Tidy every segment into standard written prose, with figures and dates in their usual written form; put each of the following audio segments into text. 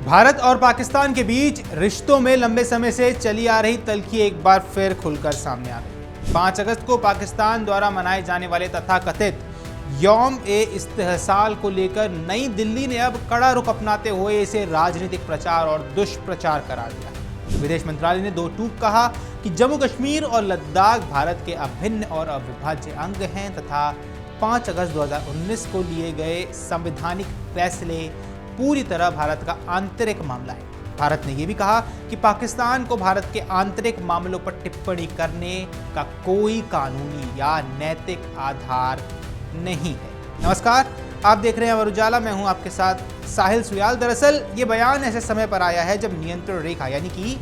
भारत और पाकिस्तान के बीच रिश्तों में लंबे समय से चली आ रही तल्खी एक बार फिर खुलकर सामने आ गई। 5 अगस्त को पाकिस्तान द्वारा मनाए जाने वाले तथाकथित यौम-ए-इस्तिहसाल को लेकर नई दिल्ली ने अब कड़ा रुख अपनाते हुए इसे राजनीतिक प्रचार और दुष्प्रचार करार दिया। विदेश मंत्रालय ने दो टूक कहा कि जम्मू कश्मीर और लद्दाख भारत के अभिन्न और अविभाज्य अंग हैं तथा 5 अगस्त 2019 को लिए गए संवैधानिक फैसले पूरी तरह भारत का आंतरिक मामला है। भारत ने यह भी कहा कि पाकिस्तान को भारत के आंतरिक मामलों पर टिप्पणी करने का कोई कानूनी या नैतिक आधार नहीं है। नमस्कार, आप देख रहे हैं अमर उजाला, मैं हूं आपके साथ साहिल सुयाल। दरअसल ये बयान ऐसे समय पर आया है जब नियंत्रण रेखा यानी कि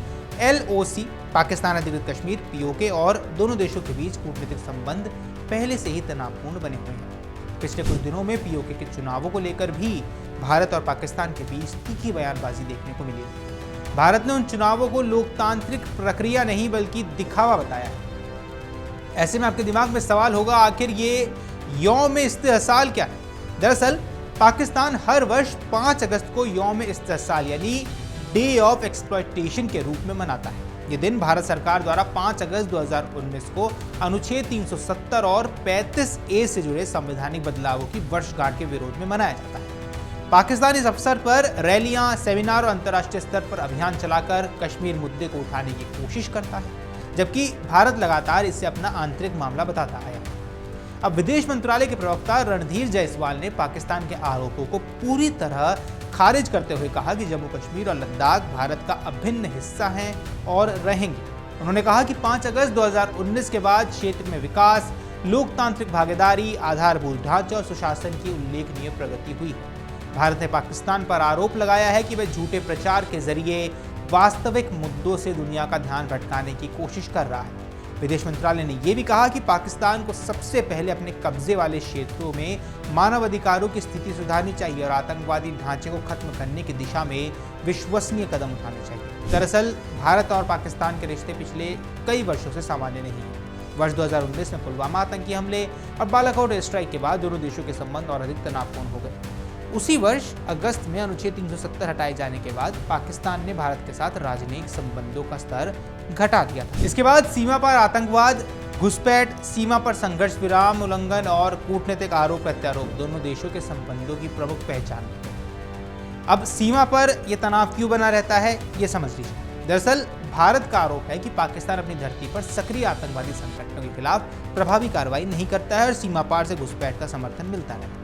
LOC पाकिस्तान अधिकृत कश्मीर POK और दोनों देशों के बीच कूटनीतिक संबंध पहले से ही तनावपूर्ण बने हुए हैं। पिछले कुछ दिनों में POK के चुनावों को लेकर भी भारत और पाकिस्तान के बीच तीखी बयानबाजी देखने को मिली है। भारत ने उन चुनावों को लोकतांत्रिक प्रक्रिया नहीं बल्कि दिखावा बताया है। ऐसे में आपके दिमाग में सवाल होगा, आखिर ये यौम-ए-इस्तिहसाल क्या है? दरअसल पाकिस्तान हर वर्ष 5 अगस्त को यौम-ए-इस्तिहसाल यानी डे ऑफ एक्सप्लॉयटेशन के रूप में मनाता है। ये दिन भारत सरकार द्वारा 5 अगस्त 2019 को अनुच्छेद 370 और 35A से जुड़े संवैधानिक बदलावों की वर्षगांठ के विरोध में मनाया जाता है। पाकिस्तान इस अवसर पर रैलियां, सेमिनार और अंतर्राष्ट्रीय स्तर पर अभियान चलाकर कश्मीर मुद्दे को उठाने की कोशिश करता है, जबकि भारत लगातार इसे अपना आंतरिक मामला बताता आया है। अब विदेश मंत्रालय के प्रवक्ता रणधीर जायसवाल ने पाकिस्तान के आरोपों को पूरी तरह खारिज करते हुए कहा कि जम्मू कश्मीर और लद्दाख भारत का अभिन्न हिस्सा हैं और रहेंगे। उन्होंने कहा कि 5 अगस्त 2019 के बाद क्षेत्र में विकास, लोकतांत्रिक भागीदारी, आधारभूत ढांचे और सुशासन की उल्लेखनीय प्रगति हुई है। भारत ने पाकिस्तान पर आरोप लगाया है कि वह झूठे प्रचार के जरिए वास्तविक मुद्दों से दुनिया का ध्यान भटकाने की कोशिश कर रहा है। विदेश मंत्रालय ने यह भी कहा कि पाकिस्तान को सबसे पहले अपने कब्जे वाले क्षेत्रों में मानवाधिकारों की स्थिति सुधारनी चाहिए और आतंकवादी ढांचे को खत्म करने की दिशा में विश्वसनीय कदम उठाने चाहिए। दरअसल भारत और पाकिस्तान के रिश्ते पिछले कई वर्षों से सामान्य नहीं है। वर्ष 2019 में पुलवामा आतंकी हमले और बालाकोट एयर स्ट्राइक के बाद दोनों देशों के संबंध और अधिक तनावपूर्ण हो गए। उसी वर्ष अगस्त में अनुच्छेद 370 हटाए जाने के बाद पाकिस्तान ने भारत के साथ राजनयिक संबंधों का स्तर घटा दिया था। इसके बाद सीमा पर आतंकवाद, घुसपैठ, सीमा पर संघर्ष विराम उल्लंघन और कूटनीतिक आरोप प्रत्यारोप दोनों देशों के संबंधों की प्रमुख पहचान है। अब सीमा पर यह तनाव क्यों बना रहता है, ये समझ लीजिए। दरअसल भारत का आरोप है कि पाकिस्तान अपनी धरती पर सक्रिय आतंकवादी संगठनों के खिलाफ प्रभावी कार्रवाई नहीं करता है और सीमा पार से घुसपैठ का समर्थन मिलता है।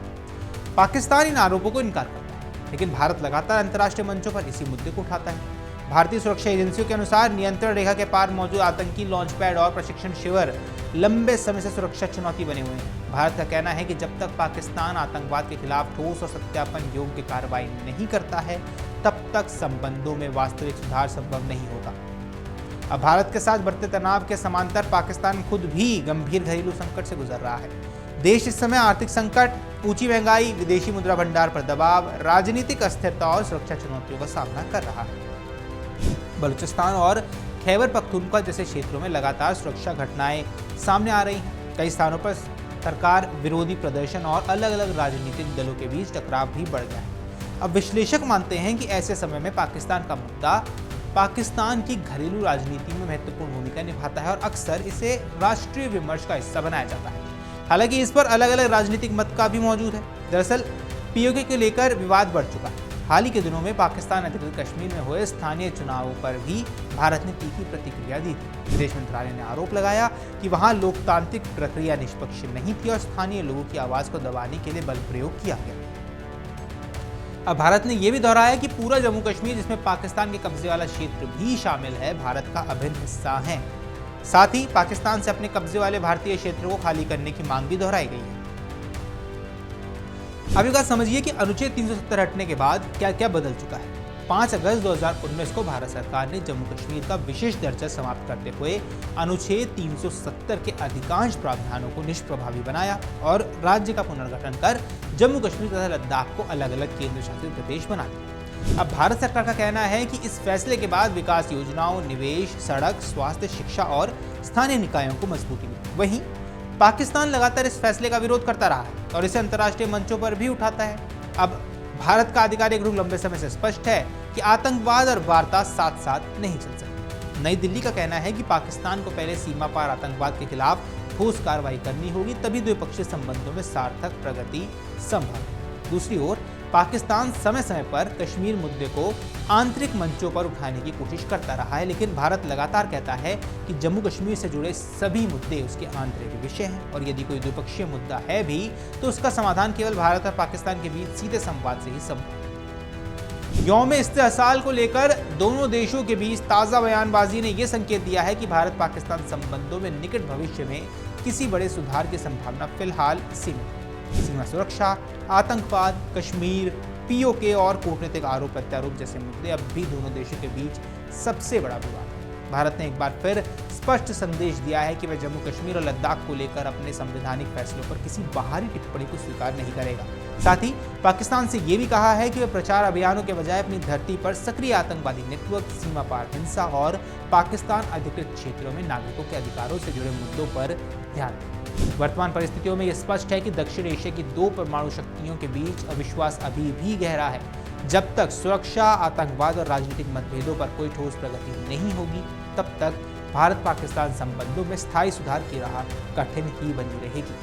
पाकिस्तान इन आरोपों को इनकार करता है, लेकिन भारत लगातार अंतर्राष्ट्रीय मंचों पर इसी मुद्दे को उठाता है। भारतीय सुरक्षा एजेंसियों के अनुसार नियंत्रण रेखा के पार मौजूद आतंकी लॉन्च पैड और प्रशिक्षण शिविर लंबे समय से सुरक्षा चुनौती बने हुए हैं। भारत का कहना है कि जब तक पाकिस्तान आतंकवाद के खिलाफ ठोस और सत्यापन योग्य कार्रवाई नहीं करता है, तब तक संबंधों में वास्तविक सुधार संभव नहीं होगा। अब भारत के साथ बढ़ते तनाव के समांतर पाकिस्तान खुद भी गंभीर घरेलू संकट से गुजर रहा है। देश इस समय आर्थिक संकट, ऊंची महंगाई, विदेशी मुद्रा भंडार पर दबाव, राजनीतिक अस्थिरता और सुरक्षा चुनौतियों का सामना कर रहा है। बलूचिस्तान और खैबर पख्तूनख्वा जैसे क्षेत्रों में लगातार सुरक्षा घटनाएं सामने आ रही हैं। कई स्थानों पर सरकार विरोधी प्रदर्शन और अलग अलग राजनीतिक दलों के बीच टकराव भी बढ़ गया है। अब विश्लेषक मानते हैं कि ऐसे समय में पाकिस्तान का मुद्दा पाकिस्तान की घरेलू राजनीति में महत्वपूर्ण भूमिका निभाता है और अक्सर इसे राष्ट्रीय विमर्श का हिस्सा बनाया जाता है। हालांकि इस पर अलग अलग राजनीतिक मत का भी मौजूद है। दरअसल POK को लेकर विवाद बढ़ चुका है। हाल ही के दिनों में पाकिस्तान अधिकृत कश्मीर में हुए स्थानीय चुनावों पर भी भारत ने तीखी प्रतिक्रिया दी थी। विदेश मंत्रालय ने आरोप लगाया कि वहां लोकतांत्रिक प्रक्रिया निष्पक्ष नहीं थी और स्थानीय लोगों की आवाज को दबाने के लिए बल प्रयोग किया गया। अब भारत ने यह भी दोहराया कि पूरा जम्मू कश्मीर, जिसमें पाकिस्तान के कब्जे वाला क्षेत्र भी शामिल है, भारत का अभिन्न हिस्सा है। साथ ही पाकिस्तान से अपने कब्जे वाले भारतीय क्षेत्रों को खाली करने की मांग भी दोहराई गई है। अब एक बात समझिए कि अनुच्छेद 370 हटने के बाद क्या क्या बदल चुका है। 5 अगस्त 2019 को भारत सरकार ने जम्मू कश्मीर का विशेष दर्जा समाप्त करते हुए अनुच्छेद 370 के अधिकांश प्रावधानों को निष्प्रभावी बनाया और राज्य का पुनर्गठन कर जम्मू कश्मीर तथा लद्दाख को अलग अलग केंद्र शासित प्रदेश बना दिया। अब भारत सरकार का कहना है कि इस फैसले के बाद विकास योजनाओं, निवेश, सड़क, स्वास्थ्य, शिक्षा और स्थानीय निकायों को मजबूती मिली। वहीं पाकिस्तान लगातार इस फैसले का विरोध करता रहा है और इसे अंतर्राष्ट्रीय मंचों पर भी उठाता है। अब भारत का आधिकारिक रुख लंबे समय से स्पष्ट है कि आतंकवाद और वार्ता साथ साथ नहीं चल सकती। नई दिल्ली का कहना है कि पाकिस्तान को पहले सीमा पार आतंकवाद के खिलाफ ठोस कार्रवाई करनी होगी, तभी द्विपक्षीय संबंधों में सार्थक प्रगति संभव है। दूसरी ओर पाकिस्तान समय समय पर कश्मीर मुद्दे को आंतरिक मंचों पर उठाने की कोशिश करता रहा है, लेकिन भारत लगातार कहता है कि जम्मू कश्मीर से जुड़े सभी मुद्दे उसके आंतरिक विषय हैं और यदि कोई द्विपक्षीय मुद्दा है भी तो उसका समाधान केवल भारत और पाकिस्तान के बीच सीधे संवाद से ही संभव है। यौम इस्तेहसाल को लेकर दोनों देशों के बीच ताज़ा बयानबाजी ने यह संकेत दिया है कि भारत पाकिस्तान संबंधों में निकट भविष्य में किसी बड़े सुधार की संभावना फिलहाल सीमित है। सीमा सुरक्षा, आतंकवाद, कश्मीर, पीओके और कूटनीतिक आरोप प्रत्यारोप जैसे मुद्दे अब भी दोनों देशों के बीच सबसे बड़ा विवाद है। भारत ने एक बार फिर स्पष्ट संदेश दिया है कि वह जम्मू कश्मीर और लद्दाख को लेकर अपने संवैधानिक फैसलों पर किसी बाहरी टिप्पणी को स्वीकार नहीं करेगा। साथ ही पाकिस्तान से यह भी कहा है कि वह प्रचार अभियानों के बजाय अपनी धरती पर सक्रिय आतंकवादी नेटवर्क, सीमा पार हिंसा और पाकिस्तान अधिकृत क्षेत्रों में नागरिकों के अधिकारों से जुड़े मुद्दों पर ध्यान दें। वर्तमान परिस्थितियों में यह स्पष्ट है कि दक्षिण एशिया की दो परमाणु शक्तियों के बीच अविश्वास अभी भी गहरा है। जब तक सुरक्षा, आतंकवाद और राजनीतिक मतभेदों पर कोई ठोस प्रगति नहीं होगी, तब तक भारत पाकिस्तान संबंधों में स्थायी सुधार की राह कठिन ही बनी रहेगी।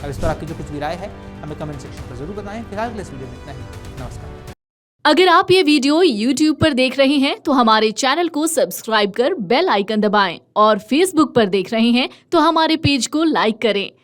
अब इस पर आपकी जो कुछ भी राय है हमें कमेंट सेक्शन पर जरूर बताएं। फिलहाल के लिए इस वीडियो में इतना ही। नमस्कार। अगर आप ये वीडियो YouTube पर देख रहे हैं तो हमारे चैनल को सब्सक्राइब कर बेल आइकन दबाएं और Facebook पर देख रहे हैं तो हमारे पेज को लाइक करें।